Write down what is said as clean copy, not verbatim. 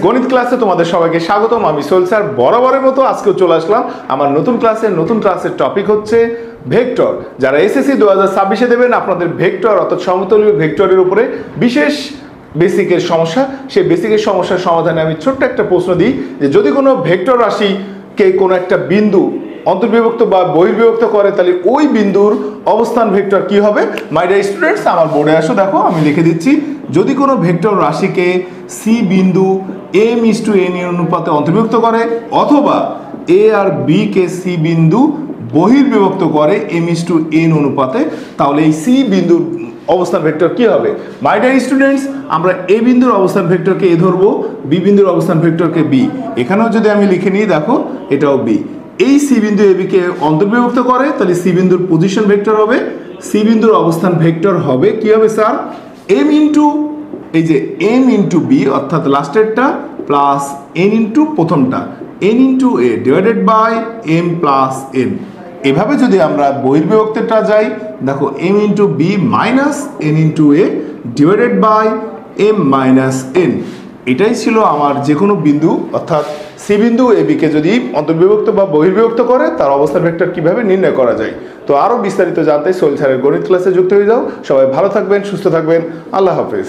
গণিত ক্লাসে তোমাদের সবাইকে স্বাগতম। আমি সোহেল স্যার বরাবরের মতো আজকেও চলে আসলাম আমার নতুন ক্লাসের টপিক হচ্ছে ভেক্টর। যারা এসএসসি 2026-এ দেবেন আপনাদের ভেক্টর অর্থাৎ সমতলীয় ভেক্টরের উপরে বিশেষ বেসিকের সমস্যা, সেই বেসিকের সমস্যার সমাধানে আমি ছোট্ট একটা প্রশ্ন দিই যে যদি কোনো ভেক্টর রাশিকে কোনো একটা বিন্দু অন্তর্বিভক্ত বা বহির্বিভক্ত করে তাহলে ওই বিন্দুর অবস্থান ভেক্টর কি হবে। মাই ডিয়ার স্টুডেন্টস, আমার বোর্ডে আসো, দেখো আমি লিখে দিচ্ছি। যদি কোনো ভেক্টর রাশিকে সি বিন্দু m:n অনুপাতে অন্তর্বিভক্ত করে অথবা এ আর বি কে সি বিন্দু বহির্বিভক্ত করে m:n অনুপাতে, তাহলে এই সি বিন্দুর অবস্থান ভেক্টর কি হবে। মাই ডিয়ার স্টুডেন্টস, আমরা এ বিন্দুর অবস্থান ভেক্টরকে এ ধরবো, বি বিন্দুর অবস্থান ভেক্টরকে বি। এখানেও যদি আমি লিখে নিই, দেখো এটাও বি। এই সি বিন্দু এ বিকে অন্তর্বিভক্ত করে তাহলে সি বিন্দুর পজিশন ভেক্টর হবে, সি বিন্দুর অবস্থান ভেক্টর হবে কি হবে স্যার, এম ইন্টু এই যে এম ইন্টু বি অর্থাৎ লাস্টেরটা প্লাস এন ইন্টু প্রথমটা, N into A divided by M plus N. এভাবে যদি আমরা বহির্বিভক্তটা যাই, দেখো M into B minus N into A divided by M minus N. এটাই ছিল আমার যে কোনো বিন্দু অর্থাৎ সি বিন্দু এ বিকে যদি অন্তর্বিভক্ত বা বহির্বিভক্ত করে তার অবস্থান ভেক্টর কিভাবে নির্ণয় করা যায়। তো আরও বিস্তারিত জানতে সোহেল স্যারের গণিত ক্লাসে যুক্ত হয়ে যাও। সবাই ভালো থাকবেন, সুস্থ থাকবেন, আল্লাহ হাফেজ।